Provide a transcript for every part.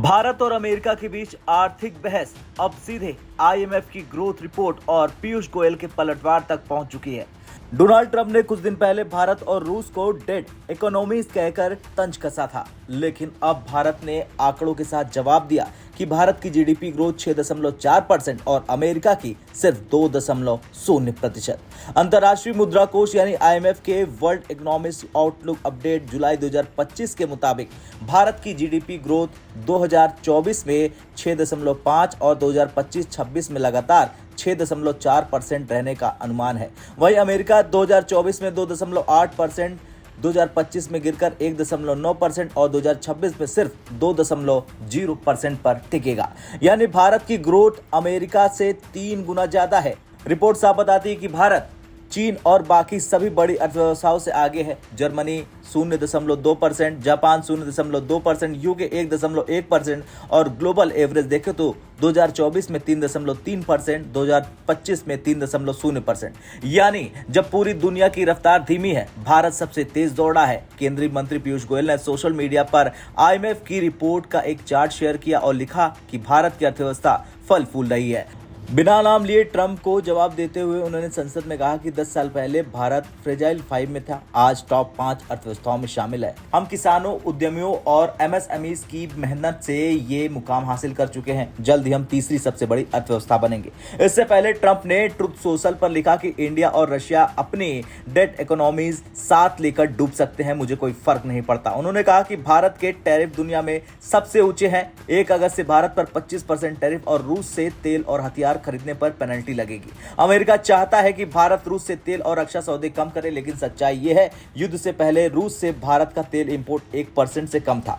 भारत और अमेरिका के बीच आर्थिक बहस अब सीधे आईएमएफ की ग्रोथ रिपोर्ट और पीयूष गोयल के पलटवार तक पहुंच चुकी है। डोनाल्ड ट्रंप ने कुछ दिन पहले भारत और रूस को डेड इकोनॉमीज कहकर तंज कसा था, लेकिन अब भारत ने आंकड़ों के साथ जवाब दिया कि भारत की जीडीपी ग्रोथ 6.4% और अमेरिका की सिर्फ 2.0%। अंतर्राष्ट्रीय मुद्रा कोष यानी आईएमएफ के वर्ल्ड इकोनॉमिक आउटलुक अपडेट जुलाई 2025 के मुताबिक भारत की जीडीपी ग्रोथ 2024 में 6.5 और 2025-26 में लगातार 6.4% रहने का अनुमान है। वहीं अमेरिका 2024 में 2.8%, 2025 में गिरकर 1.9% और 2026 में सिर्फ 2.0% पर टिकेगा। यानी भारत की ग्रोथ अमेरिका से 3 गुना ज्यादा है। रिपोर्ट साफ बताती है कि भारत चीन और बाकी सभी बड़ी अर्थव्यवस्थाओं से आगे है। जर्मनी 0.2%, जापान 0.2%, यूके 1.1% और ग्लोबल एवरेज देखें तो 2024 में 3.3%, 2025 में 3.0%। यानी जब पूरी दुनिया की रफ्तार धीमी है, भारत सबसे तेज दौड़ा है। केंद्रीय मंत्री पीयूष गोयल ने सोशल मीडिया पर आईएमएफ की रिपोर्ट का एक चार्ट शेयर किया और लिखा कि भारत की अर्थव्यवस्था फल फूल रही है। बिना नाम लिए ट्रंप को जवाब देते हुए उन्होंने संसद में कहा कि 10 साल पहले भारत फ्रेजाइल 5 में था, आज टॉप 5 अर्थव्यवस्थाओं में शामिल है। हम किसानों, उद्यमियों और एमएसएमईज की मेहनत से ये मुकाम हासिल कर चुके हैं। जल्द ही हम तीसरी सबसे बड़ी अर्थव्यवस्था बनेंगे। इससे पहले ट्रंप ने ट्रुथ सोशल पर लिखा कि इंडिया और रशिया अपनी डेट इकोनॉमीज साथ लेकर डूब सकते हैं, मुझे कोई फर्क नहीं पड़ता। उन्होंने कहा कि भारत के टैरिफ दुनिया में सबसे ऊंचे हैं। 1 अगस्त से भारत पर 25% टैरिफ और रूस से तेल और हथियार खरीदने पर पेनल्टी लगेगी। अमेरिका चाहता है कि भारत रूस से तेल और रक्षा सौदे कम करे, लेकिन सच्चाई यह है युद्ध से पहले रूस से भारत का तेल इंपोर्ट 1% से कम था।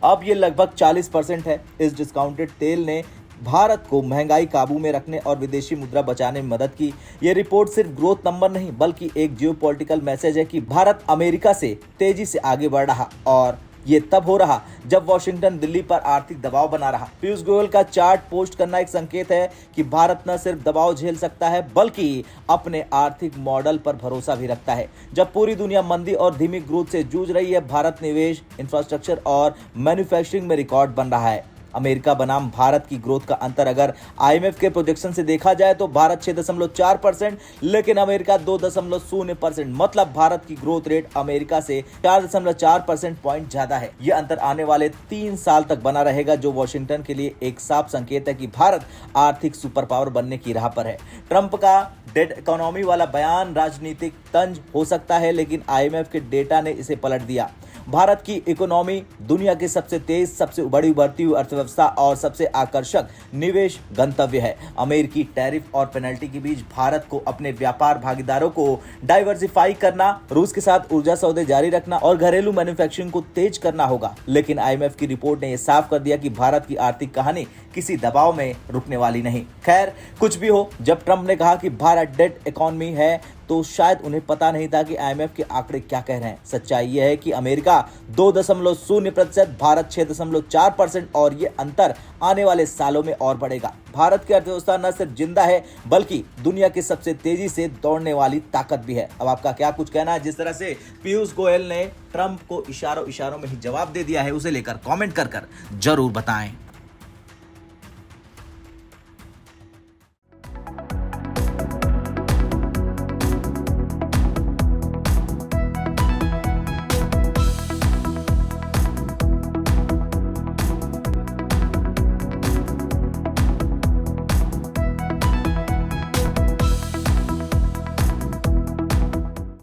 अब यह लगभग 40% है। इस डिस्काउंटेड तेल ने भारत को महंगाई काबू में रखने और विदेशी मुद्रा बचाने में मदद की। यह रिपोर्ट सिर्फ ग्रोथ नंबर नहीं बल्कि एक जियोपॉलिटिकल मैसेज है कि भारत अमेरिका से तेजी से आगे बढ़ रहा, और ये तब हो रहा जब वॉशिंगटन दिल्ली पर आर्थिक दबाव बना रहा। पीयूष गोयल का चार्ट पोस्ट करना एक संकेत है कि भारत न सिर्फ दबाव झेल सकता है बल्कि अपने आर्थिक मॉडल पर भरोसा भी रखता है। जब पूरी दुनिया मंदी और धीमी ग्रोथ से जूझ रही है, भारत निवेश, इंफ्रास्ट्रक्चर और मैन्युफैक्चरिंग में रिकॉर्ड बन रहा है। अमेरिका बनाम भारत की ग्रोथ का अंतर अगर आईएमएफ के प्रोजेक्शन से देखा जाए तो भारत 6.4%, लेकिन अमेरिका 2.0%। मतलब भारत की ग्रोथ रेट अमेरिका से 4.4% पॉइंट ज्यादा है। यह अंतर आने वाले 3 साल तक बना रहेगा, जो वॉशिंगटन के लिए एक साफ संकेत है कि भारत आर्थिक सुपर पावर बनने की राह पर है। ट्रंप का डेड इकोनॉमी वाला बयान राजनीतिक तंज हो सकता है, लेकिन आईएमएफ के डेटा ने इसे पलट दिया। भारत की इकोनॉमी दुनिया की सबसे तेज, सबसे बड़ी उभरती हुई अर्थव्यवस्था और सबसे आकर्षक निवेश गंतव्य है। अमेरिकी टैरिफ और पेनल्टी के बीच भारत को अपने व्यापार भागीदारों को डाइवर्सिफाई करना, रूस के साथ ऊर्जा सौदे जारी रखना और घरेलू मैन्युफैक्चरिंग को तेज करना होगा। लेकिन आईएमएफ की रिपोर्ट ने यह साफ कर दिया कि भारत की आर्थिक कहानी किसी दबाव में रुकने वाली नहीं। खैर, कुछ भी हो, जब ट्रंप ने कहा कि भारत डेड इकोनॉमी है तो शायद उन्हें पता नहीं था कि आईएमएफ के आंकड़े क्या कह रहे हैं। सच्चाई यह है कि अमेरिका 2.0%, भारत 6.4% और ये अंतर आने वाले सालों में और बढ़ेगा। भारत की अर्थव्यवस्था न सिर्फ जिंदा है बल्कि दुनिया की सबसे तेजी से दौड़ने वाली ताकत भी है। अब आपका क्या कुछ कहना है? जिस तरह से पीयूष गोयल ने ट्रंप को इशारों में ही जवाब दे दिया है, उसे लेकर कमेंट कर जरूर बताएं।